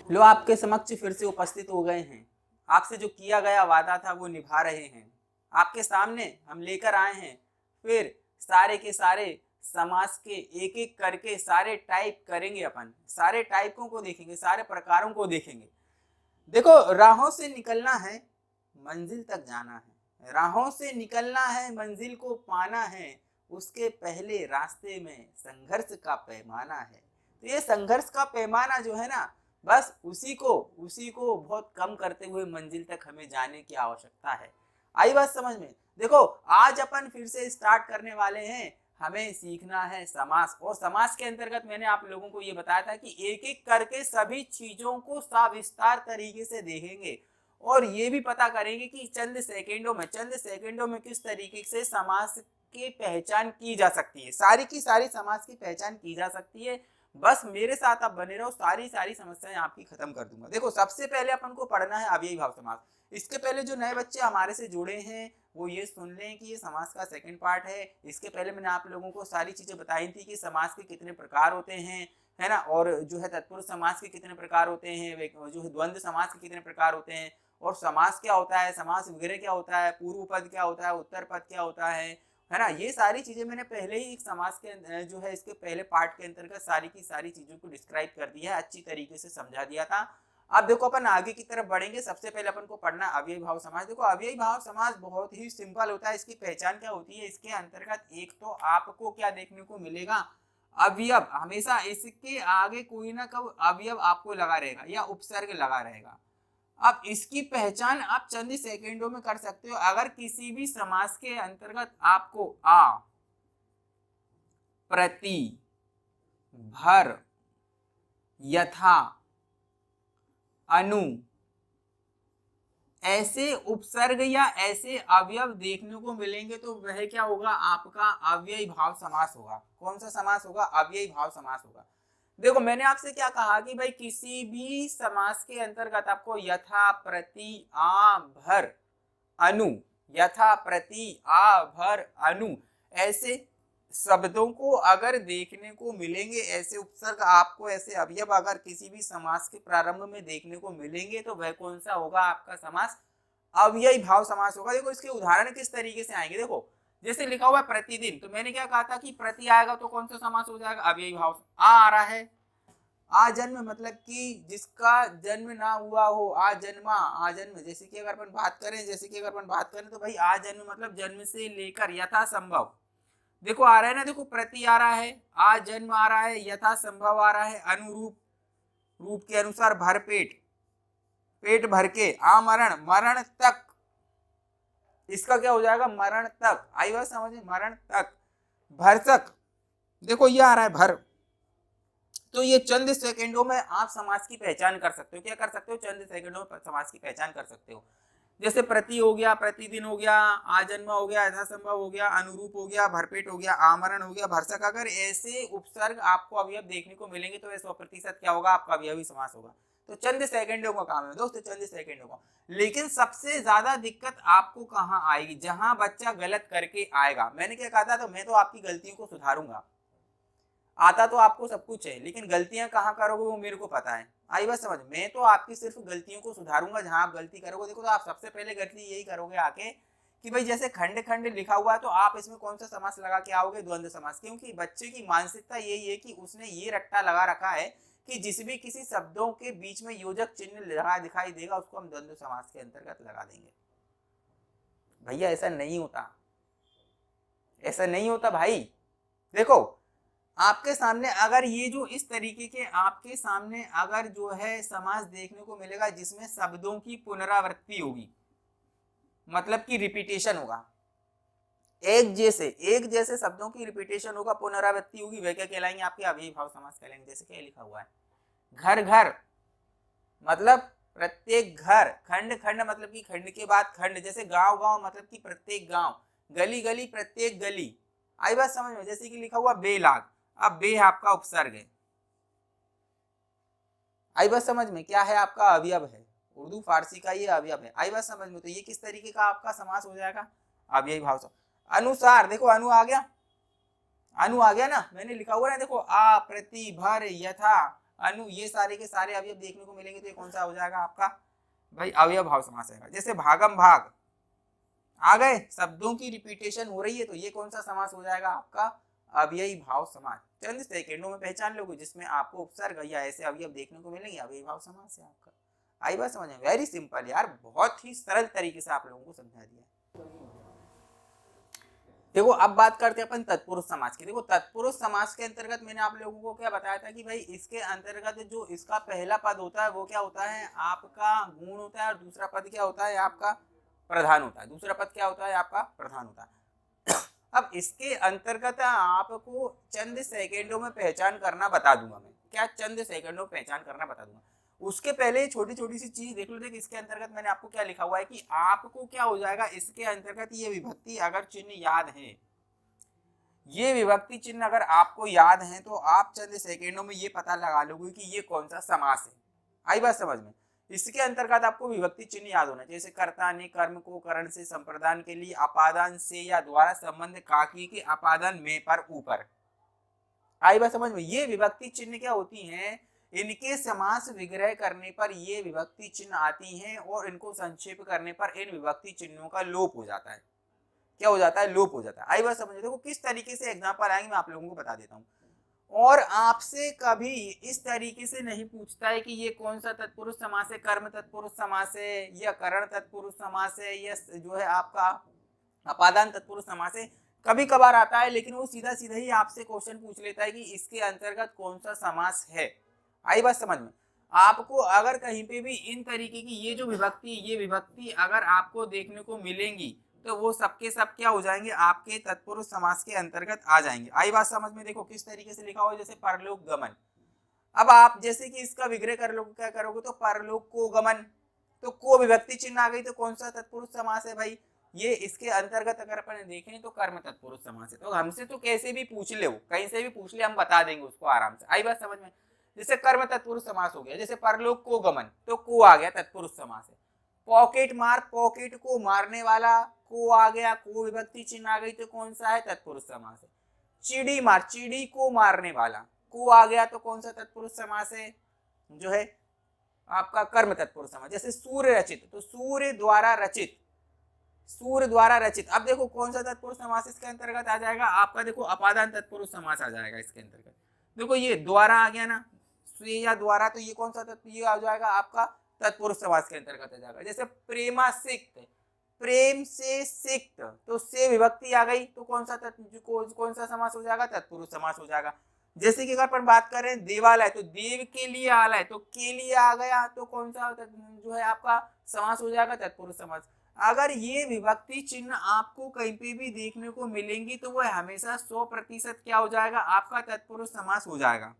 लो आपके समक्ष फिर से उपस्थित हो गए हैं। आपसे जो किया गया वादा था वो निभा रहे हैं। आपके सामने हम लेकर आए हैं फिर सारे के सारे समास के एक एक करके सारे टाइप करेंगे। अपन सारे टाइपों को देखेंगे, सारे प्रकारों को देखेंगे। देखो, राहों से निकलना है, मंजिल तक जाना है। राहों से निकलना है, मंजिल को पाना है। उसके पहले रास्ते में संघर्ष का पैमाना है। तो ये संघर्ष का पैमाना जो है ना, बस उसी को बहुत कम करते हुए मंजिल तक हमें जाने की आवश्यकता है। आई बात समझ में? देखो, आज अपन फिर से स्टार्ट करने वाले हैं। हमें सीखना है समास, और समास के अंतर्गत मैंने आप लोगों को ये बताया था कि एक एक करके सभी चीजों को सविस्तार तरीके से देखेंगे और ये भी पता करेंगे कि चंद सेकंडों में किस तरीके से समास की पहचान की जा सकती है। सारी की सारी समास की पहचान की जा सकती है। बस मेरे साथ आप बने रहो, सारी समस्याएं आपकी खत्म कर दूंगा। देखो, सबसे पहले अपन को पढ़ना है अव्ययी भाव समास। इसके पहले जो नए बच्चे हमारे से जुड़े हैं वो ये सुन लें कि ये समास का सेकंड पार्ट है। इसके पहले मैंने आप लोगों को सारी चीजें बताई थी कि समास के कितने प्रकार होते हैं, है ना, और जो है तत्पुरुष समास के कितने प्रकार होते हैं, जो है द्वंद्व समास के कितने प्रकार होते हैं, और समास क्या होता है, समास वगैरह क्या होता है, पूर्व पद क्या होता है, उत्तर पद क्या होता है ना। ये सारी चीजें मैंने पहले ही समास के जो है इसके पहले पार्ट के अंतर्गत सारी की सारी चीजों को डिस्क्राइब कर दिया है, अच्छी तरीके से समझा दिया था। अब देखो, अपन आगे की तरफ बढ़ेंगे। सबसे पहले अपन को पढ़ना अव्ययी भाव समास। देखो, अव्ययी भाव समास बहुत ही सिंपल होता है। इसकी पहचान क्या होती है? इसके अंतर्गत एक तो आपको क्या देखने को मिलेगा, अवयव। हमेशा इसके आगे कोई ना कोई अवयव आपको लगा रहेगा या उपसर्ग लगा रहेगा। अब इसकी पहचान आप चंद सेकंडों में कर सकते हो। अगर किसी भी समास के अंतर्गत आपको आ, प्रति, भर, यथा, अनु ऐसे उपसर्ग या ऐसे अवयव देखने को मिलेंगे तो वह क्या होगा? आपका अव्ययी भाव समास होगा। कौन सा समास होगा? अव्ययी भाव समास होगा। देखो, मैंने आपसे क्या कहा कि भाई किसी भी समास के अंतर्गत आपको यथा, प्रति, आ, भर, अनु, यथा, प्रति, आ, भर, अनु ऐसे शब्दों को अगर देखने को मिलेंगे, ऐसे उपसर्ग आपको, ऐसे अवयव अगर किसी भी समास के प्रारंभ में देखने को मिलेंगे तो वह कौन सा होगा? आपका समास अव्ययी भाव समास होगा। देखो, इसके उदाहरण किस तरीके से आएंगे। देखो, जैसे लिखा हुआ है प्रतिदिन, तो मैंने क्या कहा था कि प्रति आएगा तो कौन सा समास हो जाएगा? अव्ययी भाव। आ रहा है, आ जन्म मतलब कि जिसका जन्म ना हुआ हो, आ जन्मा, आ जन्म। जैसे कि अगर अपन बात करें तो भाई आ जन्म मतलब जन्म से लेकर यथा संभव। देखो, आ रहा है ना, देखो प्रति आ रहा है, आ जन्म आ रहा है, यथा संभव आ रहा है, अनुरूप, रूप के अनुसार, भर पेट, पेट भर के, आमरण, मरण तक। इसका क्या हो जाएगा? मरण तक। आई बात समझ में? मरण तक। भरसक, देखो ये आ रहा है भर। तो ये चंद सेकंडों में आप समास की पहचान कर सकते हो। क्या कर सकते हो? चंद सेकंडों में समास की पहचान कर सकते हो। जैसे प्रति हो गया, प्रतिदिन हो गया, आजन्म हो गया, यथासंभव हो गया, अनुरूप हो गया, भरपेट हो गया, आमरण हो गया, भरसक। अगर ऐसे उपसर्ग आपको अवयव देखने को मिलेंगे तो 100% क्या होगा? आपका अवयवी समास होगा। तो चंद सेकंडों का काम है दोस्तों, चंद सेकंडों का। लेकिन सबसे ज्यादा दिक्कत आपको कहाँ आएगी? जहां बच्चा गलत करके आएगा। मैंने क्या कहा था? तो मैं तो आपकी गलतियों को सुधारूंगा। आता तो आपको सब कुछ है, लेकिन गलतियां कहाँ करोगे वो मेरे को पता है। आई बात समझ? मैं तो आपकी सिर्फ गलतियों को सुधारूंगा। जहां आप गलती करोगे, देखो, तो आप सबसे पहले गलती यही करोगे आके कि भाई जैसे खंड खंड लिखा हुआ है तो आप इसमें कौन सा समास लगा के आओगे? द्वंद्व समास। क्योंकि बच्चे की मानसिकता यही है कि उसने ये रट्टा लगा रखा है कि जिस भी किसी शब्दों के बीच में योजक चिन्ह लगा दिखाई देगा उसको हम द्वंद्व समास के अंतर्गत लगा देंगे। भैया ऐसा नहीं होता, ऐसा नहीं होता भाई। देखो, आपके सामने अगर ये जो इस तरीके के आपके सामने अगर जो है समास देखने को मिलेगा जिसमें शब्दों की पुनरावृत्ति होगी, मतलब कि रिपीटेशन होगा, एक जैसे शब्दों की रिपीटेशन होगा, पुनरावृत्ति होगी, वे क्या कहलाएंगे? आपके अव्ययी भाव समास कहलाएंगे। जैसे क्या लिखा हुआ है, घर घर मतलब प्रत्येक घर, खंड खंड मतलब कि खंड के बाद खंड, जैसे गांव गांव मतलब कि प्रत्येक गांव, गली गली प्रत्येक गली। आई बात समझ में? जैसे कि लिखा हुआ बेलाग, अब बे आपका उपसर्ग है। आई बात समझ में? क्या है? आपका अवयव है, उर्दू फारसी का ये अवयव है। आई बात समझ में? तो ये किस तरीके का आपका समास हो जाएगा? अव्ययी भाव समास। अनुसार, देखो अनु आ गया, अनु आ गया ना, मैंने लिखा हुआ ना, देखो आ, प्रति, भर, यथा, अनु, ये सारे के सारे अवयव देखने को मिलेंगे तो ये कौन सा हो जाएगा आपका भाई अवयव भाव समास आएगा। जैसे भागम भाग आ गए, शब्दों की रिपीटेशन हो रही है तो ये कौन सा समास हो जाएगा आपका अव्ययी भाव समास। चंद सेकेंडों में पहचान लोगे जिसमें आपको उपसर्ग या ऐसे अवयव देखने को मिलेंगे, अव्ययी भाव समास है आपका। आई बात समझ में? वेरी सिंपल यार, बहुत ही सरल तरीके से आप लोगों को समझा दिया। देखो अब बात करते हैं अपन तत्पुरुष समास की। देखो तत्पुरुष समास के अंतर्गत मैंने आप लोगों को क्या बताया था कि भाई इसके अंतर्गत जो इसका पहला पद होता है वो क्या होता है आपका गुण होता है, और दूसरा पद क्या होता है आपका प्रधान होता है। दूसरा पद क्या होता है आपका प्रधान होता है। अब इसके अंतर्गत आपको चंद सेकेंडों में पहचान करना बता दूंगा मैं। क्या चंद सेकेंडों में पहचान करना बता दूंगा। उसके पहले छोटी छोटी सी चीज देख लो। देख इसके अंतर्गत मैंने आपको क्या लिखा हुआ है कि आपको क्या हो जाएगा इसके अंतर्गत ये विभक्ति अगर चिन्ह याद है, ये विभक्ति चिन्ह अगर आपको याद है तो आप चंद सेकेंडों में ये पता लगा लोगे कि ये कौन सा समास है। आई बात समझ में? इसके अंतर्गत आपको विभक्ति चिन्ह याद होना चाहिए। जैसे कर्ता ने कर्म को करण से संप्रदान के लिए अपादान से या द्वारा संबंध काकी के अपादान में पर ऊपर। आई बात समझ में? ये विभक्ति चिन्ह क्या होती हैं, इनके समास विग्रह करने पर ये विभक्ति चिन्ह आती हैं और इनको संक्षेप करने पर इन विभक्ति चिन्हों का लोप हो जाता है। क्या हो जाता है? लोप हो जाता है। आई बात समझ? देखो किस तरीके से एग्जांपल आएंगे मैं आप लोगों को बता देता हूँ। और आपसे कभी इस तरीके से नहीं पूछता है कि ये कौन सा तत्पुरुष समास है, कर्म तत्पुरुष समास है या करण तत्पुरुष समास है या जो है आपका अपादान तत्पुरुष समास है। कभी कभार आता है लेकिन वो सीधा सीधा ही आपसे क्वेश्चन पूछ लेता है कि इसके अंतर्गत कौन सा समास है। आई बात समझ में? आपको अगर कहीं पे भी इन तरीके की ये विभक्ति अगर आपको देखने को मिलेंगी तो वो सबके सब क्या हो जाएंगे आपके तत्पुरुष समास के अंतर्गत आ जाएंगे। आई बात समझ में? देखो किस तरीके से लिखा हुआ है। जैसे परलोक गमन, अब आप जैसे कि इसका विग्रह कर लोगे, क्या करोगे तो परलोक को गमन, तो को विभक्ति चिन्ह आ गई तो कौन सा तत्पुरुष समास है भाई ये। इसके अंतर्गत अगर अपन देखें तो कर्म तत्पुरुष समास है। तो हमसे तो कैसे भी पूछ ले, कहीं से भी पूछ ले, हम बता देंगे उसको आराम से। आई बात समझ में? जैसे कर्म तत्पुरुष समास हो गया। जैसे परलोक को गमन तो को आ गया तत्पुरुष समास है। पॉकेट मार, पॉकेट को मारने वाला, को आ गया, को विभक्ति चिन्ह आ गई तो कौन सा है तत्पुरुष समास है। चिड़ी मार, चिड़ी को मारने वाला, को आ गया तो कौन सा तत्पुरुष समास है जो है आपका कर्म तत्पुरुष समास। जैसे सूर्य रचित तो सूर्य द्वारा रचित, सूर्य द्वारा रचित। अब देखो कौन सा तत्पुरुष समास इसके अंतर्गत आ जाएगा आपका, देखो अपादान तत्पुरुष समास आ जाएगा इसके अंतर्गत। देखो ये द्वारा आ गया ना, स्वे या द्वारा, तो ये कौन सा तत्व ये आ जाएगा आपका तत्पुरुष समास के अंतर्गत आ जाएगा। जैसे प्रेमा सिक्त, प्रेम से सिक्त तो से विभक्ति आ गई तो कौन सा कौन सा समास हो जाएगा तत्पुरुष समास हो जाएगा। जैसे कि अगर अपन बात करें देवालय तो देव के लिए आलय तो के लिए आ गया तो कौन सा जो है आपका समास हो जाएगा तत्पुरुष समास। अगर ये विभक्ति चिन्ह आपको कहीं पे भी देखने को मिलेंगी तो वह हमेशा 100% क्या हो जाएगा आपका तत्पुरुष समास हो जाएगा।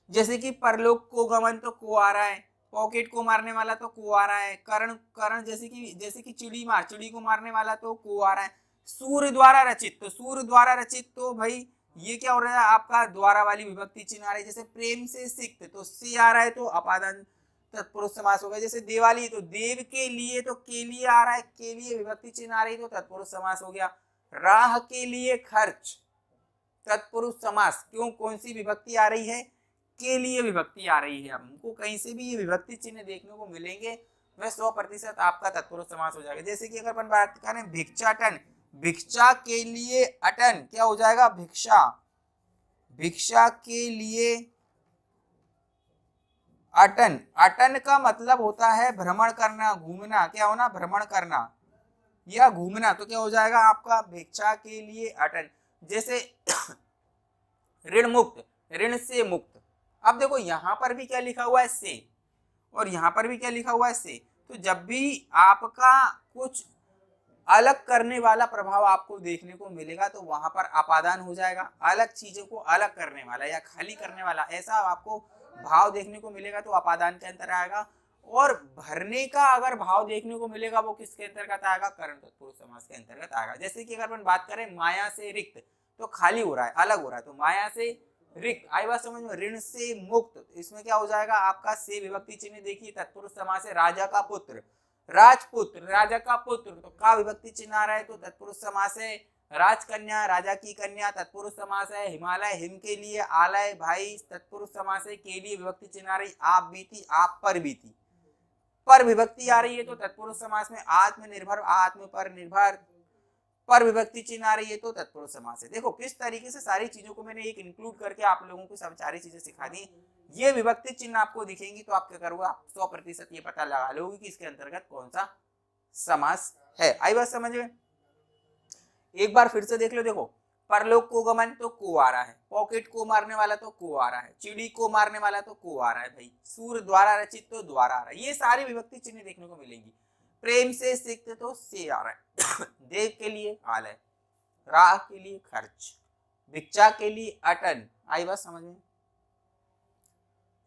जैसे कि परलोक को गमन तो को आ रहा है, पॉकेट को मारने वाला तो को आ रहा है, करण करण जैसे कि चिड़ी मार, चिड़ी को मारने वाला तो को आ रहा है। सूर्य द्वारा रचित तो सूर्य द्वारा रचित तो भाई ये क्या हो रहा है आपका द्वारा वाली विभक्ति चिन्ह आ रही है। जैसे प्रेम से सिक्त तो से आ रहा है तो अपादान तत्पुरुष समास हो गया। जैसे दिवाली तो देव के लिए तो के लिए आ रहा है, के लिए विभक्ति चिन्ह आ रही तो तत्पुरुष समास हो गया। राह के लिए खर्च तत्पुरुष समास, क्यों कौन सी विभक्ति आ रही है के लिए विभक्ति आ रही है। हमको कहीं से भी ये विभक्ति चिन्ह देखने को मिलेंगे वह 100% आपका तत्पुरुष समास हो जाएगा। जैसे कि अगर अपन बात करें भिक्षाटन, भिक्षा के लिए अटन क्या हो जाएगा भिक्षा, भिक्षा के लिए अटन, अटन का मतलब होता है भ्रमण करना, घूमना, क्या होना भ्रमण करना या घूमना, तो क्या हो जाएगा आपका भिक्षा के लिए अटन। जैसे ऋण मुक्त, ऋण से मुक्त। अब देखो यहां पर भी क्या लिखा हुआ है से, और यहां पर भी क्या लिखा हुआ है से। तो जब भी आपका कुछ अलग करने वाला प्रभाव आपको देखने को मिलेगा तो वहां पर अपादान हो जाएगा। अलग चीजों को अलग करने वाला या खाली करने वाला ऐसा आपको भाव देखने को मिलेगा तो अपादान के अंतर आएगा। और भरने का अगर भाव देखने को मिलेगा वो किसके अंतर्गत आएगा करण तत्पुरुष समास के अंतर्गत आएगा। जैसे कि अगर अपन बात करें माया से रिक्त तो खाली हो रहा है, अलग हो रहा है, तो माया से रिक्त। आई बात समझ में? ऋण से मुक्त, इसमें क्या हो जाएगा आपका से विभक्ति चिन्ह देखिए तत्पुरुष समास है। राजा का पुत्र, राजपुत्र, राजा का पुत्र तो का विभक्ति चिन्ह आ रहा है तो तत्पुरुष समास है। राजकन्या, राजा की कन्या तत्पुरुष समास है। हिमालय, हिम के लिए। आलय, भाई तत्पुरुष समास है। के लिए विभक्ति चिन्ह आ रही, आप बीती, आप पर बीती, पर विभक्ति आ रही है तो तत्पुरुष समास में। आत्मनिर्भर, आत्म पर निर्भर, पर विभक्ति चिन्ह आ रही है तो तत्पुरुष समास है। देखो किस तरीके से सारी चीजों को मैंने एक इंक्लूड करके आप लोगों को सब सारी चीजें सिखा दी। ये विभक्ति चिन्ह आपको दिखेंगी तो आप क्या करोगे, आप 100% ये पता लगा लोगे कि इसके अंतर्गत कौन सा समास है। आई बात समझ में? एक बार फिर से देख लो। देखो परलोक को गमन तो को आ रहा है, पॉकेट को मारने वाला तो को आ रहा है, चिड़ी को मारने वाला तो को आ रहा है भाई, सूर्य द्वारा रचित तो द्वारा आ रहा है। ये सारी विभक्ति चिन्ह देखने को मिलेंगी। प्रेम से सिक्त तो से आ रहा है, देव के लिए आलय, राह के लिए खर्च, भिक्षा के लिए अटन। आई बात समझ में?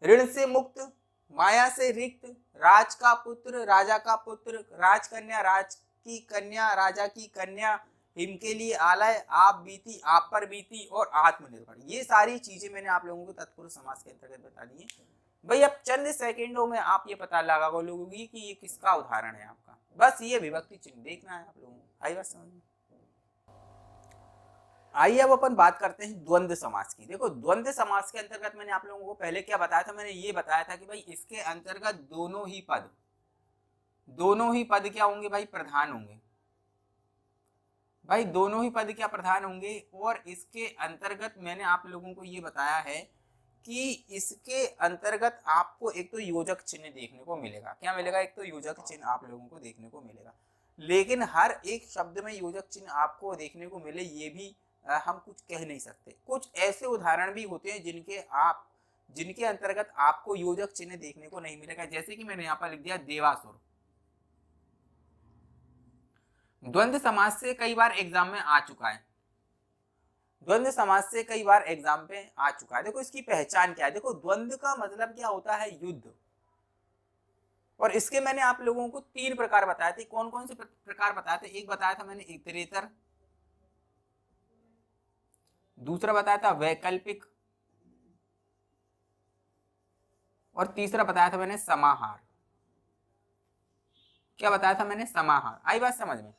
ऋण से मुक्त, माया से रिक्त, राज का पुत्र, राजा का पुत्र, राजकन्या, राज की कन्या, राजा की कन्या, हिम के लिए आलय, आप बीती, आप पर बीती और आत्मनिर्भर। ये सारी चीजें मैंने आप लोगों को तत्पुरुष समास के अंतर्गत बता दी है भाई। अब चंद सेकंडों में आप ये पता लगा लोगे कि ये किसका उदाहरण है आपका। बस ये विभक्ति चिन्ह देखना है आप लोगों को। आई बात समझ में? आइए अब अपन बात करते हैं द्वंद्व समास की। देखो द्वंद्व समास के अंतर्गत मैंने आप लोगों को पहले क्या बताया था, मैंने ये बताया था कि भाई इसके अंतर्गत दोनों ही पद क्या होंगे भाई, प्रधान होंगे भाई, दोनों ही पद क्या प्रधान होंगे। और इसके अंतर्गत मैंने आप लोगों को ये बताया है कि इसके अंतर्गत आपको एक तो योजक चिन्ह देखने को मिलेगा। क्या मिलेगा? एक तो योजक चिन्ह आप लोगों को देखने को मिलेगा। लेकिन हर एक शब्द में योजक चिन्ह आपको देखने को मिले ये भी हम कुछ कह नहीं सकते। कुछ ऐसे उदाहरण भी होते हैं जिनके अंतर्गत आपको योजक चिन्ह देखने को नहीं मिलेगा। जैसे कि मैंने यहाँ पर लिख दिया देवासुर। द्वंद्व समास से कई बार एग्जाम में आ चुका है, द्वंद्व समास से कई बार एग्जाम पे आ चुका है। देखो इसकी पहचान क्या है। देखो द्वंद्व का मतलब क्या होता है, युद्ध। और इसके मैंने आप लोगों को 3 प्रकार बताए थे। कौन कौन से प्रकार बताए थे? एक बताया था मैंने इतरेतर, दूसरा बताया था वैकल्पिक, और तीसरा बताया था मैंने समाहार। क्या बताया था मैंने? समाहार। आई बात समझ में?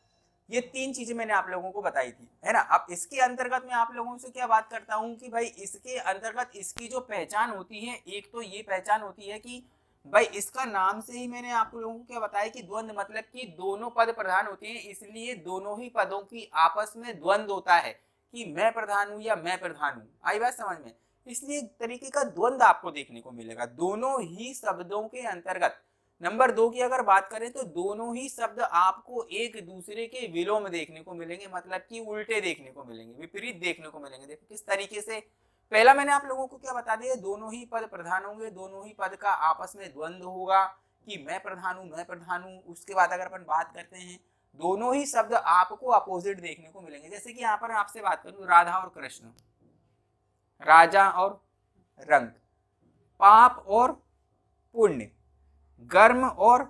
ये 3 चीजें मैंने आप लोगों को बताई थी, है ना। अब इसके अंतर्गत मैं आप लोगों से क्या बात करता हूं कि भाई इसके अंतर्गत इसकी जो पहचान होती है, एक तो ये पहचान होती है कि भाई इसका नाम से ही मैंने आप लोगों को क्या बताया कि द्वंद्व मतलब कि दोनों पद प्रधान होते हैं, इसलिए दोनों ही पदों की आपस में द्वंद्व होता है कि मैं प्रधान हूं या मैं प्रधान हूं। आई बात समझ में? इसलिए एक तरीके का द्वंद्व आपको देखने को मिलेगा दोनों ही शब्दों के अंतर्गत। नंबर 2 की अगर बात करें तो दोनों ही शब्द आपको एक दूसरे के विलोम देखने को मिलेंगे, मतलब कि उल्टे देखने को मिलेंगे, विपरीत देखने को मिलेंगे। देखो किस तरीके से। पहला मैंने आप लोगों को क्या बता दिया, दोनों ही पद प्रधान होंगे, दोनों ही पद का आपस में द्वंद्व होगा कि मैं प्रधान हूं, मैं प्रधान हूं। उसके बाद अगर अपन बात करते हैं, दोनों ही शब्द आपको अपोजिट देखने को मिलेंगे। जैसे कि यहाँ पर आपसे बात करूं, राधा और कृष्ण, राजा और रंग, पाप और पुण्य, गर्म और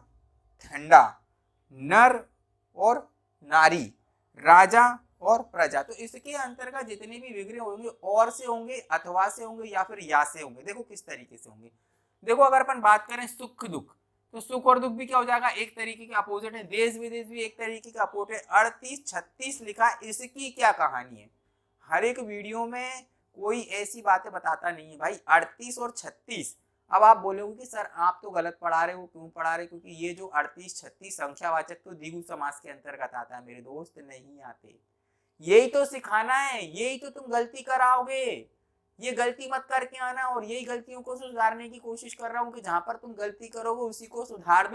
ठंडा, नर और नारी, राजा और प्रजा। तो इसके अंतर्गत जितने भी विग्रह होंगे और से होंगे, अथवा से होंगे या फिर या से होंगे। देखो किस तरीके से होंगे। देखो अगर अपन बात करें सुख दुख, तो सुख और दुख भी क्या हो जाएगा, एक तरीके के अपोजिट है। देश विदेश भी एक तरीके का अपोजिट है। 38 36 लिखा, इसकी क्या कहानी है? हर एक वीडियो में कोई ऐसी बातें बताता नहीं है भाई। 38 और 36। अब आप बोलोगे कि सर आप तो गलत पढ़ा रहे हो। क्यों पढ़ा रहे? क्योंकि ये जो 38 36 संख्यावाचक तो द्विगु समास के अंतर्गत आता है मेरे दोस्त, नहीं आते। यही तो सिखाना है, यही तो तुम गलती कराओगे। ये गलती मत करके आना, और यही गलतियों को सुधारने की कोशिश कर रहा हूं कि जहां पर तुम गलती करोगे उसी को सुधार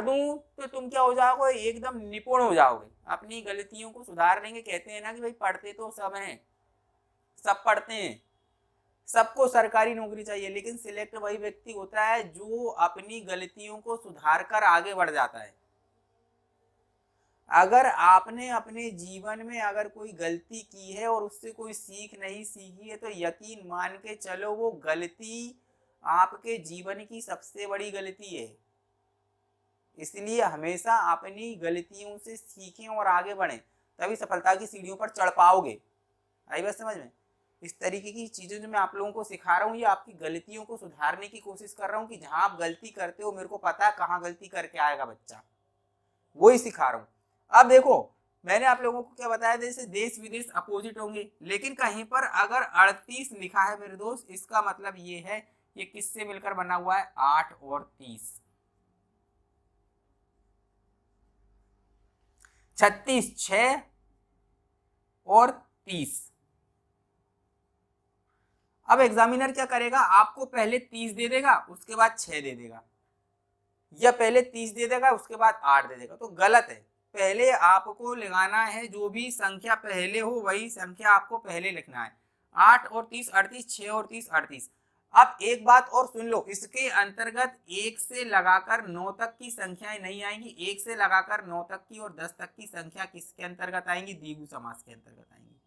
दूं, तो तुम क्या हो जाओगे, एकदम निपुण हो जाओगे। अपनी गलतियों को सुधार लेंगे। कहते हैं ना कि भाई पढ़ते तो सब हैं, सब पढ़ते हैं, सबको सरकारी नौकरी चाहिए, लेकिन सिलेक्ट वही व्यक्ति होता है जो अपनी गलतियों को सुधार कर आगे बढ़ जाता है। अगर आपने अपने जीवन में अगर कोई गलती की है और उससे कोई सीख नहीं सीखी है, तो यकीन मान के चलो वो गलती आपके जीवन की सबसे बड़ी गलती है। इसलिए हमेशा अपनी गलतियों से सीखें और आगे बढ़ें, तभी सफलता की सीढ़ियों पर चढ़ पाओगे। आई बात समझ में? इस तरीके की चीजें जो मैं आप लोगों को सिखा रहा हूँ, ये आपकी गलतियों को सुधारने की कोशिश कर रहा हूँ कि जहां आप गलती करते हो, मेरे को पता है कहाँ गलती करके आएगा बच्चा। वही सिखा रहा हूँ। अब देखो मैंने आप लोगों को क्या बताया, जैसे देश विदेश अपोजिट होंगे, लेकिन कहीं पर अगर 38 लिखा है मेरे दोस्त, इसका मतलब ये है ये किससे मिलकर बना हुआ है, 8 और 30। 36, 6 और 30। अब एग्जामिनर क्या करेगा, आपको पहले 30 दे देगा, उसके बाद 6 दे देगा, या पहले 30 दे देगा उसके बाद 8 दे देगा। तो गलत है, पहले आपको लगाना है जो भी संख्या पहले हो वही संख्या आपको पहले लिखना है। 8 और 30 38, 6 और 30 38। अब एक बात और सुन लो, इसके अंतर्गत 1 से लगाकर 9 तक की संख्याएं नहीं आएंगी। 1 से लगाकर 9 तक की और 10 तक की संख्या किसके अंतर्गत आएंगी, द्विगु समास के अंतर्गत आएंगी।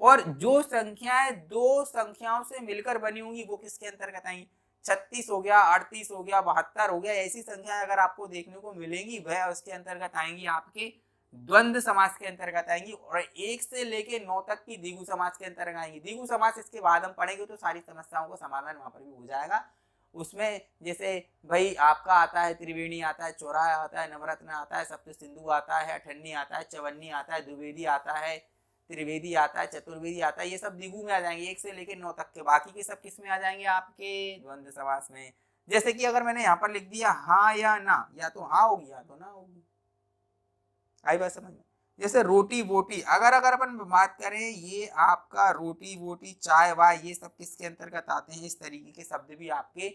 और जो संख्याएं दो संख्याओं से मिलकर बनी होंगी वो किसके अंतर्गत आएंगी, 36 हो गया, 38 हो गया, 72 हो गया, ऐसी संख्याएं अगर आपको देखने को मिलेंगी वह उसके अंतर्गत आएंगी, आपके द्वंद्व समास के अंतर्गत आएंगी। और 1 से लेके 9 तक की द्विगु समास के अंतर्गत आएंगी। द्विगु समास इसके बाद हम पढ़ेंगे तो सारी समस्याओं का समाधान वहां पर भी हो जाएगा। उसमें जैसे भाई आपका आता है त्रिवेणी आता है, चौराहा आता है, नवरत्न आता है, सप्त सिंधु आता है, अठन्नी आता है, चवन्नी आता है, द्विवेदी आता है, त्रिवेदी आता है, चतुर्वेदी आता है, ये सब द्विगु में आ जाएंगे 1 से लेकर 9 तक के। बाकी के सब किस में आ जाएंगे, आपके द्वंद्व समास में। जैसे कि अगर मैंने यहाँ पर लिख दिया हाँ या ना, या तो हाँ होगी या तो ना होगी। आई बात समझ में। जैसे रोटी वोटी, अगर अपन बात करें, ये आपका रोटी वोटी चाय वाय ये सब किसके अंतर्गत आते हैं, इस तरीके के शब्द भी आपके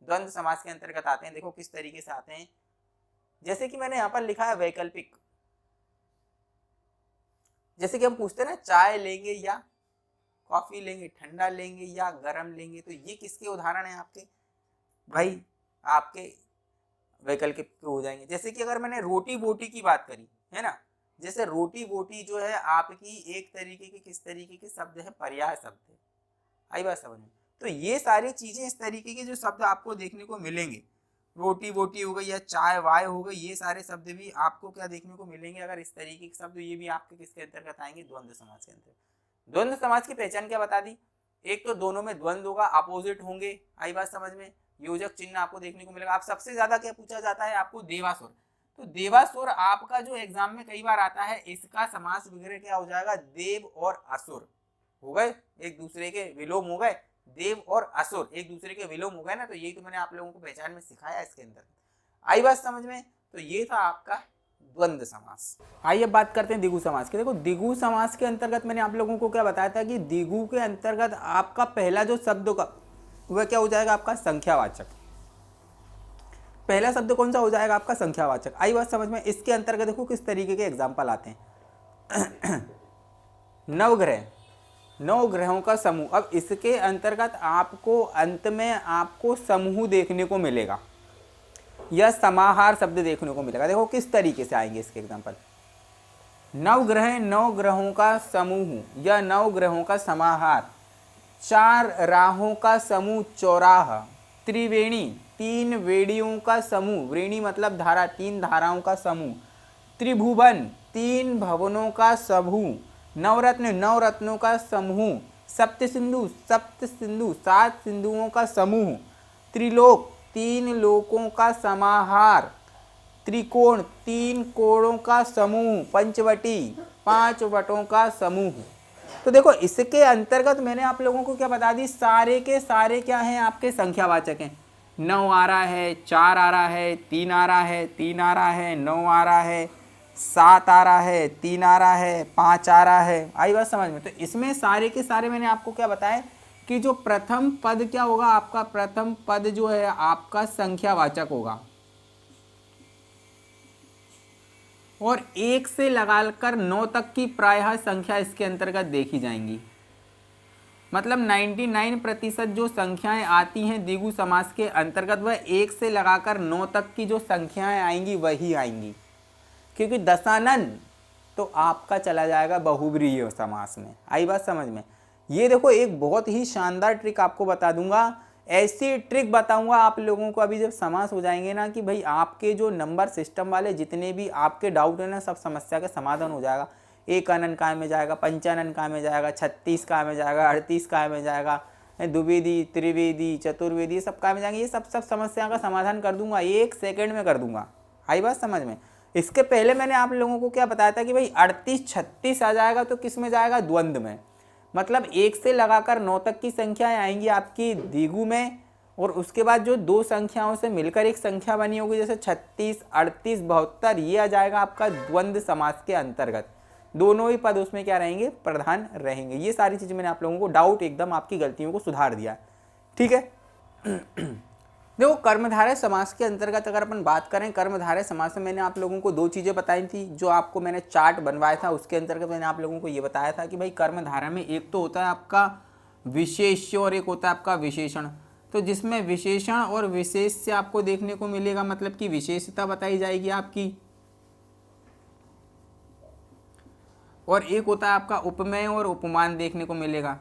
द्वंद्व समास के अंतर्गत आते हैं। देखो किस तरीके से आते हैं, जैसे कि मैंने यहाँ पर लिखा है वैकल्पिक। जैसे कि हम पूछते हैं ना, चाय लेंगे या कॉफी लेंगे, ठंडा लेंगे या गरम लेंगे, तो ये किसके उदाहरण है आपके, भाई आपके वैकल्पिक हो जाएंगे। जैसे कि अगर मैंने रोटी बोटी की बात करी है ना, जैसे रोटी बोटी जो है आपकी एक तरीके के किस तरीके के शब्द है, पर्याय शब्द है। आई बात समझ में। तो ये सारी चीजें इस तरीके के जो शब्द आपको देखने को मिलेंगे, रोटी वोटी हो गई या चाय वाय हो गई, ये सारे शब्द भी आपको क्या देखने को मिलेंगे अगर इस तरीके के शब्द, ये भी आपके किसके अंतर्गत आएंगे, द्वंद्व समास के अंतर्गत। द्वंद्व समास की पहचान क्या बता दी, एक तो दोनों में द्वंद्व होगा, अपोजिट होंगे। आई बात समझ में। योजक चिन्ह आपको देखने को मिलेगा। आप सबसे ज्यादा क्या पूछा जाता है आपको, देवासुर। तो देवासुर आपका जो एग्जाम में कई बार आता है, इसका समास वगैरह क्या हो जाएगा, देव और असुर हो गए, एक दूसरे के विलोम हो गए। देव और असुर एक दूसरे के विलोम हो गए ना, तो यही तो मैंने आप लोगों को पहचान में सिखाया इसके अंदर। आई बात समझ में। तो ये था आपका द्वंद्व समास। आइए अब बात करते हैं द्विगु समास की। देखो द्विगु समास के अंतर्गत मैंने आप लोगों को क्या बताया था कि द्विगु के अंतर्गत आपका पहला जो शब्द का वह क्या हो जाएगा, आपका संख्यावाचक। पहला शब्द कौन सा हो जाएगा, आपका संख्यावाचक। आई बात समझ में। इसके अंतर्गत देखो किस तरीके के एग्जाम्पल आते हैं। नवग्रह, 9 ग्रहों का समूह। अब इसके अंतर्गत आपको अंत में आपको समूह देखने को मिलेगा या समाहार शब्द देखने को मिलेगा। देखो किस तरीके से आएंगे इसके एग्जाम्पल, नवग्रह 9 ग्रहों का समूह या 9 ग्रहों का समाहार, 4 राहों का समूह चौराहा, त्रिवेणी 3 वेणियों का समूह, वेणी मतलब धारा, 3 धाराओं का समूह, त्रिभुवन 3 भवनों का समूह, नवरत्न 9 रत्नों का समूह, सप्त सिंधु 7 सिंधुओं का समूह, त्रिलोक 3 लोकों का समाहार, त्रिकोण 3 कोणों का समूह, पंचवटी 5 वटों का समूह। तो देखो इसके अंतर्गत मैंने आप लोगों को क्या बता दी, सारे के सारे क्या हैं, आपके संख्यावाचक हैं। 9 आ रहा है, 4 आ रहा है, 3 आ रहा है, 3 आ रहा है, 9 आ रहा है, 7 आ रहा है, 3 आ रहा है, 5 आ रहा है। आई बात समझ में। तो इसमें सारे के सारे मैंने आपको क्या बताया कि जो प्रथम पद क्या होगा, आपका प्रथम पद जो है आपका संख्यावाचक होगा और 1 से लगाकर 9 तक की प्रायः संख्या इसके अंतर्गत देखी जाएंगी। मतलब 99% जो संख्याएं आती हैं द्विगु समास के अंतर्गत वह 1 से लगाकर 9 तक की जो संख्याएं आएंगी वही आएंगी, क्योंकि दशानन तो आपका चला जाएगा बहुव्रीहि समास में। आई बात समझ में। ये देखो एक बहुत ही शानदार ट्रिक आपको बता दूंगा, ऐसी ट्रिक बताऊंगा आप लोगों को अभी जब समास हो जाएंगे ना, कि भाई आपके जो नंबर सिस्टम वाले जितने भी आपके डाउट है ना, सब समस्या का समाधान हो जाएगा। 1 अनन काय में जाएगा, 5 अनन काय में जाएगा, 36 काय में जाएगा, 38 काय में जाएगा, द्विवेदी त्रिवेदी चतुर्वेदी सब काय में जाएंगे। ये सब समस्या का समाधान कर दूंगा, 1 सेकेंड में कर दूंगा। आई बात समझ में। इसके पहले मैंने आप लोगों को क्या बताया था कि भाई 38 36 आ जाएगा तो किस में जाएगा, द्वंद्व में। मतलब 1 से लगाकर 9 तक की संख्याएं आएंगी आपकी द्विगु में, और उसके बाद जो दो संख्याओं से मिलकर एक संख्या बनी होगी जैसे 36 38 72, ये आ जाएगा आपका द्वंद्व समास के अंतर्गत। दोनों ही पद उसमें क्या रहेंगे, प्रधान रहेंगे। ये सारी चीजें मैंने आप लोगों को डाउट एकदम आपकी गलतियों को सुधार दिया, ठीक है। देखो कर्मधारय समास के अंतर्गत अगर अपन बात करें, कर्मधारय समास में मैंने आप लोगों को दो चीजें बताई थी, जो आपको मैंने चार्ट बनवाया था उसके अंतर्गत मैंने आप लोगों को ये बताया था कि भाई कर्मधारय में एक तो होता है आपका विशेष्य और एक होता है आपका विशेषण। तो जिसमें विशेषण और विशेष से आपको देखने को मिलेगा, मतलब कि विशेषता बताई जाएगी आपकी, और एक होता है आपका उपमेय और उपमान देखने को मिलेगा।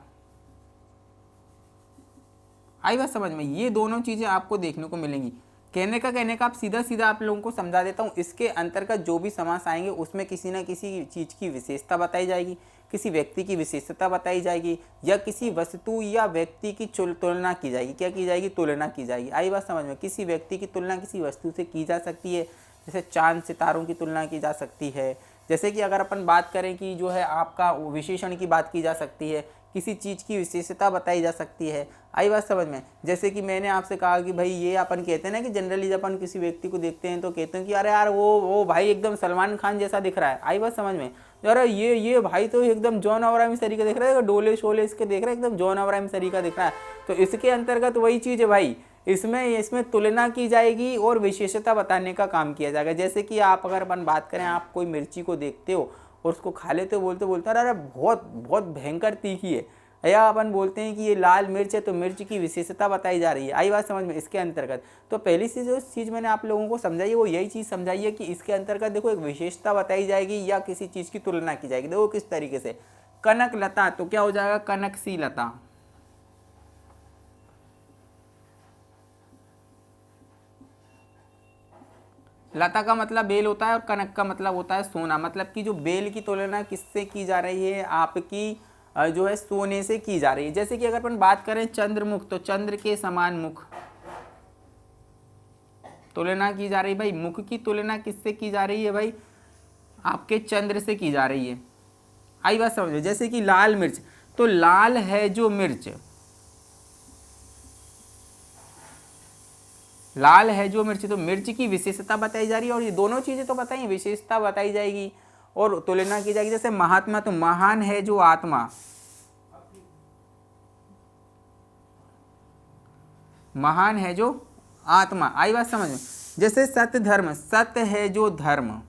आई बात समझ में, ये दोनों चीजें आपको देखने को मिलेंगी। कहने का आप सीधा सीधा आप लोगों को समझा देता हूँ। इसके अंतर्गत जो भी समास आएंगे उसमें किसी ना किसी चीज की विशेषता बताई जाएगी, किसी व्यक्ति की विशेषता बताई जाएगी, या किसी वस्तु या व्यक्ति की तुलना की जाएगी। क्या की जाएगी, तुलना की जाएगी। आई बात समझ में, किसी व्यक्ति की तुलना किसी वस्तु से की जा सकती है, जैसे चांद सितारों की तुलना की जा सकती है। जैसे कि अगर अपन बात करें कि जो है आपका विशेषण की बात की जा सकती है, किसी चीज़ की विशेषता बताई जा सकती है। आई बात समझ में। जैसे कि मैंने आपसे कहा कि भाई ये अपन कहते हैं ना कि जनरली जब अपन किसी व्यक्ति को देखते हैं तो कहते हैं कि अरे यार वो भाई एकदम सलमान खान जैसा दिख रहा है। आई बात समझ में, अरे ये भाई तो एकदम जॉन अब्राहम सरी का दिख रहा है, डोले शोले इसके देख रहा है एकदम जॉन अब्राहम सरी का दिख रहा है। तो इसके अंतर्गत वही चीज़ है भाई, इसमें तुलना की जाएगी और विशेषता बताने का काम किया जाएगा। जैसे कि आप अगर अपन बात करें, आप कोई मिर्ची को देखते हो और उसको खा लेते हो, बोलते अरे बहुत बहुत भयंकर तीखी है, या अपन बोलते हैं कि ये लाल मिर्च है, तो मिर्च की विशेषता बताई जा रही है। आई बात समझ में इसके अंतर्गत। तो पहली से जो चीज़ मैंने आप लोगों को समझाई वो यही चीज़ समझाई है कि इसके अंतर्गत देखो एक विशेषता बताई जाएगी या किसी चीज़ की तुलना की जाएगी। देखो किस तरीके से, कनक लता तो क्या हो जाएगा, कनक सी लता। लता का मतलब बेल होता है और कनक का मतलब होता है सोना। मतलब कि जो बेल की तुलना किससे की जा रही है, आपकी जो है सोने से की जा रही है। जैसे कि अगर अपन बात करें चंद्रमुख, तो चंद्र के समान मुख, तुलना की जा रही है। भाई मुख की तुलना किससे की जा रही है, भाई आपके चंद्र से की जा रही है। आई बात समझो। जैसे कि लाल मिर्च, तो लाल है जो मिर्च, लाल है जो मिर्च, तो मिर्च की विशेषता बताई जा रही है। और ये दोनों चीजें तो बताइए, विशेषता बताई जाएगी और तुलना की जाएगी। जैसे महात्मा, तो महान है जो आत्मा, महान है जो आत्मा। आई बात समझ में। जैसे सत्य धर्म, सत्य है जो धर्म,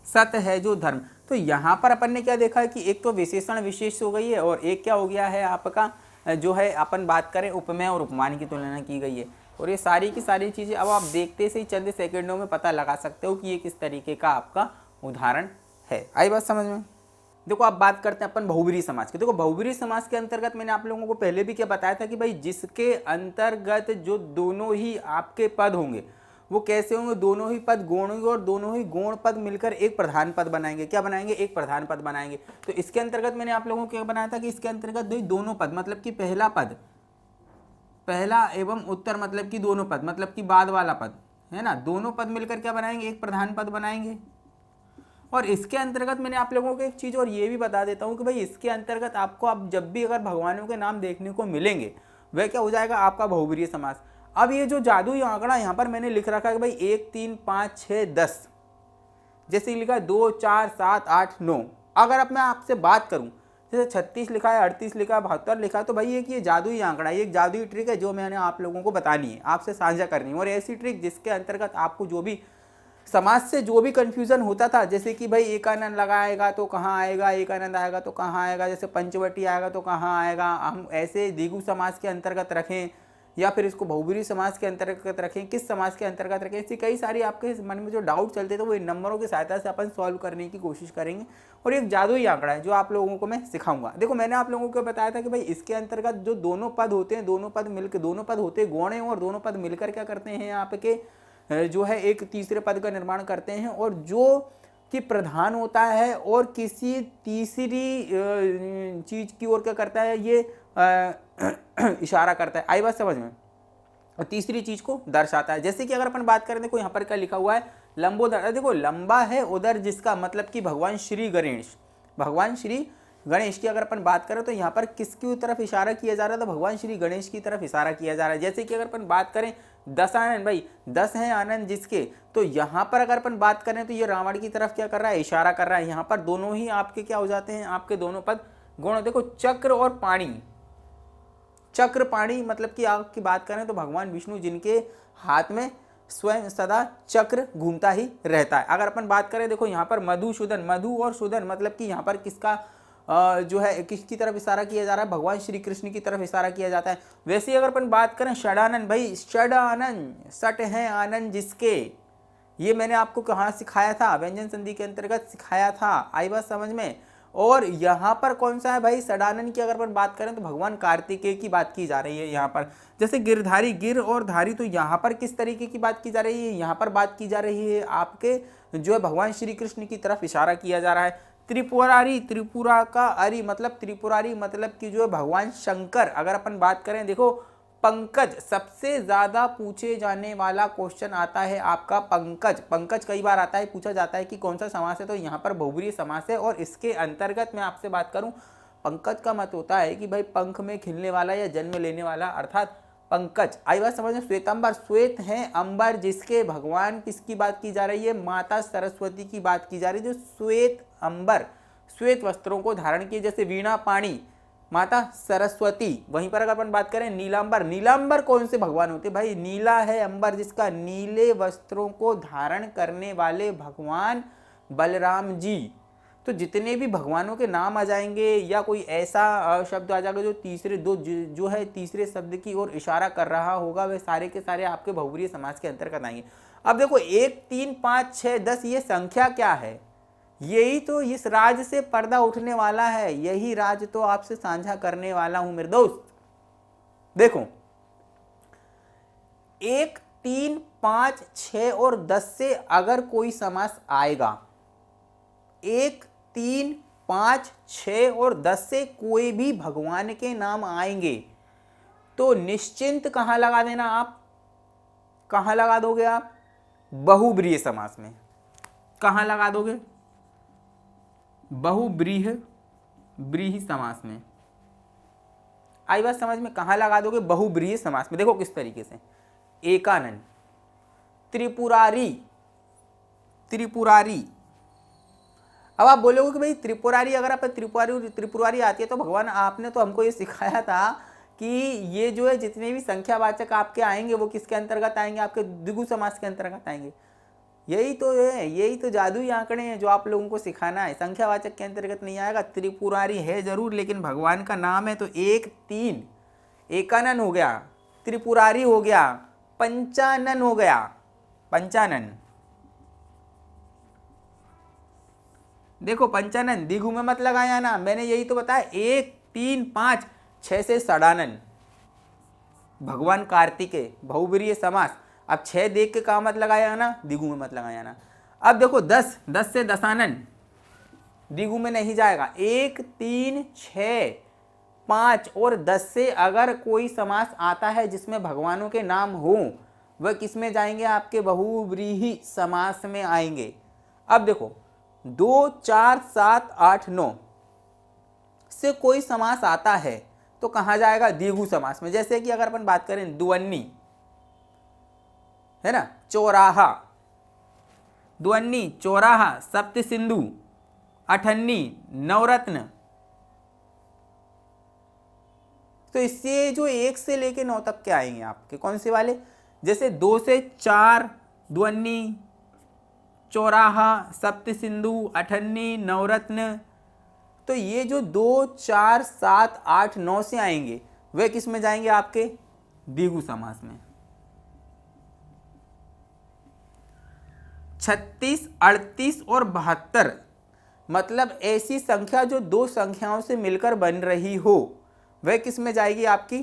सत्य है जो धर्म। तो यहां पर अपन ने क्या देखा है कि एक तो विशेषण विशेष हो गई है, और एक क्या हो गया है आपका जो है अपन बात करें उपमेय और उपमान की तुलना की गई है। और ये सारी की सारी चीजें अब आप देखते से ही चंद सेकंडों में पता लगा सकते हो कि ये किस तरीके का आपका उदाहरण है। आई बात समझ में। देखो आप बात करते हैं अपन बहुब्रीहि समास की। देखो बहुब्रीहि समास के अंतर्गत मैंने आप लोगों को पहले भी क्या बताया था कि भाई जिसके अंतर्गत जो दोनों ही आपके पद होंगे वो कैसे होंगे, दोनों ही पद गौण होंगे और दोनों ही गौण पद मिलकर एक प्रधान पद बनाएंगे। क्या बनाएंगे, एक प्रधान पद बनाएंगे। तो इसके अंतर्गत मैंने आप लोगों को क्या बनाया था कि इसके अंतर्गत दोनों पद, मतलब कि पहला पद, पहला एवं उत्तर, मतलब कि दोनों पद, मतलब कि बाद वाला पद है ना, दोनों पद मिलकर क्या बनाएंगे, एक प्रधान पद बनाएंगे। और इसके अंतर्गत मैंने आप लोगों को एक चीज़ और ये भी बता देता हूँ कि भाई इसके अंतर्गत आपको अब जब भी अगर भगवानों के नाम देखने को मिलेंगे वह क्या हो जाएगा, आपका बहुब्रीहि समास। अब ये जो जादुई आंकड़ा यहाँ पर मैंने लिख रखा है कि भाई 1 3 5 6 10, जैसे लिखा है 2 4 7 8 9। अगर अब मैं आपसे बात करूँ, जैसे 36 लिखा है, 38 लिखा है, 72 लिखा है, तो भाई ये जादुई आंकड़ा, ये एक जादुई ट्रिक है जो मैंने आप लोगों को बतानी है, आपसे साझा करनी है। और ऐसी ट्रिक जिसके अंतर्गत आपको जो भी समाज से जो भी कंफ्यूजन होता था, जैसे कि भाई एकानंद लगाएगा तो कहाँ आएगा, एकानंद आएगा तो कहाँ आएगा, जैसे पंचवटी आएगा तो कहाँ आएगा, हम ऐसे द्विगु समाज के अंतर्गत रखें या फिर इसको बहुब्रीहि समाज के अंतर्गत रखें, किस समाज के अंतर्गत रखें, ऐसी कई सारी आपके मन में जो डाउट चलते थे वो इन नंबरों की सहायता से अपन सॉल्व करने की कोशिश करेंगे। और एक जादुई आंकड़ा है जो आप लोगों को मैं सिखाऊंगा। देखो मैंने आप लोगों को बताया था कि भाई इसके अंतर्गत जो दोनों पद होते हैं, दोनों पद मिलकर, दोनों पद होते गौण हैं और दोनों पद मिलकर क्या करते हैं, आपके जो है एक तीसरे पद का निर्माण करते हैं, और जो कि प्रधान होता है और किसी तीसरी चीज की ओर क्या करता है, ये इशारा करता है। आई बात समझ में। और तीसरी चीज को दर्शाता है, जैसे कि अगर अपन बात करें, देखो यहाँ पर क्या लिखा हुआ है, लंबोदर। देखो लंबा है उदर जिसका, मतलब कि भगवान श्री गणेश, भगवान श्री गणेश की अगर अपन बात करें तो यहाँ पर किसकी तरफ इशारा किया जा रहा है, तो भगवान श्री गणेश की तरफ इशारा किया जा रहा है। जैसे कि अगर अपन बात करें 10 आनंद, भाई 10 हैं आनंद जिसके, तो यहाँ पर अगर अपन बात करें तो ये रावण की तरफ क्या कर रहा है, इशारा कर रहा है। यहाँ पर दोनों ही आपके क्या हो जाते हैं, आपके दोनों पद गुण। देखो चक्र और पाणी, चक्र पाणी मतलब कि आपकी बात करें तो भगवान विष्णु जिनके हाथ में स्वयं सदा चक्र घूमता ही रहता है। अगर अपन बात करें, देखो यहाँ पर मधुसूदन, मधु और सूदन मतलब कि यहाँ पर किसका जो है किसकी तरफ इशारा किया जा रहा है, भगवान श्री कृष्ण की तरफ इशारा किया जाता है। वैसे ही अगर अपन बात करें षडानंद, भाई षडानंद, सट है आनंद जिसके, ये मैंने आपको कहाँ सिखाया था, व्यंजन संधि के अंतर्गत सिखाया था। आई बात समझ में। और यहाँ पर कौन सा है भाई, षडानंद की अगर अपन बात करें तो भगवान कार्तिकेय की बात की जा रही है यहाँ पर। जैसे गिरधारी, गिर और धारी, तो यहाँ पर किस तरीके की बात की जा रही है, यहाँ पर बात की जा रही है आपके जो है भगवान श्री कृष्ण की तरफ इशारा किया जा रहा है। त्रिपुरारी, त्रिपुरा का अरि मतलब त्रिपुरारी मतलब कि जो है भगवान शंकर। अगर अपन बात करें, देखो पंकज, सबसे ज्यादा पूछे जाने वाला क्वेश्चन आता है आपका पंकज। पंकज कई बार आता है, पूछा जाता है कि कौन सा समास है, तो यहाँ पर बहुब्रीहि समास है। और इसके अंतर्गत मैं आपसे बात करूं, पंकज का मत होता है कि भाई पंख में खिलने वाला या जन्म लेने वाला, अर्थात पंकज। आई बात समझ में। श्वेतांबर, श्वेत है अंबर जिसके, भगवान किसकी बात की जा रही है, माता सरस्वती की बात की जा रही है, जो श्वेत अंबर, श्वेत वस्त्रों को धारण किए। जैसे वीणा पाणी, माता सरस्वती। वहीं पर अगर अपन बात करें नीलांबर, नीलांबर कौन से भगवान होते, भाई नीला है अंबर जिसका, नीले वस्त्रों को धारण करने वाले भगवान बलराम जी। तो जितने भी भगवानों के नाम आ जाएंगे या कोई ऐसा शब्द आ जाएगा जो तीसरे दो जो है तीसरे शब्द की ओर इशारा कर रहा होगा, वे सारे के सारे आपके बहुब्रीहि समास के अंतर्गत आएंगे। अब देखो 1 3 5 6 10 ये संख्या क्या है, यही तो इस राज से पर्दा उठने वाला है, यही राज तो आपसे साझा करने वाला हूं मेरे दोस्त। देखो 1 3 5 6 और 10 से अगर कोई समास आएगा, 1 3 5 6 और 10 से कोई भी भगवान के नाम आएंगे तो निश्चिंत कहां लगा देना आप, कहां लगा दोगे आप, बहुब्रीहि समास में। कहां लगा दोगे, बहुब्रीहि समास में। आई बात समझ में, कहां लगा दोगे, बहुब्रीहि समास में। देखो किस तरीके से, एकानन, त्रिपुरारी, त्रिपुरारी। अब आप बोलोगे कि भाई त्रिपुरारी, अगर आप त्रिपुरारी आती है तो भगवान आपने तो हमको ये सिखाया था कि ये जो है जितने भी संख्यावाचक आपके आएंगे वो किसके अंतर्गत आएंगे, आपके द्विगु समास के अंतर्गत आएंगे। यही तो है, यही तो जादुई आंकड़े हैं जो आप लोगों को सिखाना है। संख्यावाचक के अंतर्गत नहीं आएगा, त्रिपुरारी है जरूर लेकिन भगवान का नाम है, तो 1 3 एकानन हो गया, त्रिपुरारी हो गया, पंचानन हो गया, पंचानन। देखो पंचानन दिगु में मत लगाया ना, मैंने यही तो बताया। 1 3 5 6 से षडानन, भगवान कार्तिकेय, बहुब्रीहि समास। अब 6 देख के कहाँ मत लगाया ना, दिगु में मत लगाया ना। अब देखो 10 से दशानन, दिगु में नहीं जाएगा। 1 3 6 5 और 10 से अगर कोई समास आता है जिसमें भगवानों के नाम हो, वह किस में जाएंगे, आपके बहुब्रीहि समास में आएंगे। अब देखो 2 4 7 8 9 से कोई समास आता है तो कहाँ जाएगा, द्विगु समास में। जैसे कि अगर अपन बात करें दुअन्नी है ना, चौराहा, दुअन्नी चौराहा, सप्त सिंधु, अठन्नी नवरत्न, तो इससे जो 1 से लेके 9 तक के आएंगे आपके कौन से वाले, जैसे 2 से 4 दुअन्नी, चौराहा, सप्त सिंधु, अठन्नी, नवरत्न। तो ये जो 2 4 7 8 9 से आएंगे वे किस में जाएंगे, आपके द्विगु समास में। 36 38 और 72 मतलब ऐसी संख्या जो 2 संख्याओं से मिलकर बन रही हो, वह किस में जाएगी आपकी,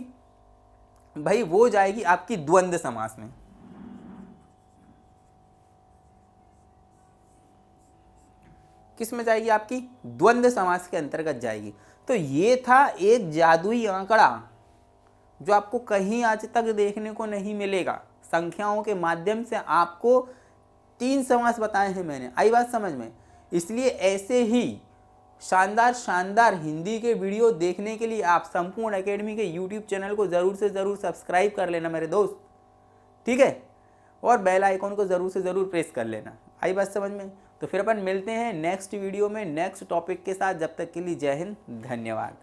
भाई वो जाएगी आपकी द्वंद्व समास में। किस में जाएगी, आपकी द्वंद्व समास के अंतर्गत जाएगी। तो ये था एक जादुई आंकड़ा जो आपको कहीं आज तक देखने को नहीं मिलेगा। संख्याओं के माध्यम से आपको 3 समास बताए हैं मैंने, आई बात समझ में। इसलिए ऐसे ही शानदार शानदार हिंदी के वीडियो देखने के लिए आप संपूर्ण एकेडमी के यूट्यूब चैनल को ज़रूर से ज़रूर सब्सक्राइब कर लेना मेरे दोस्त, ठीक है, और बेल आइकॉन को ज़रूर से ज़रूर प्रेस कर लेना। आई बात समझ में। तो फिर अपन मिलते हैं नेक्स्ट वीडियो में नेक्स्ट टॉपिक के साथ। जब तक के लिए जय हिंद, धन्यवाद।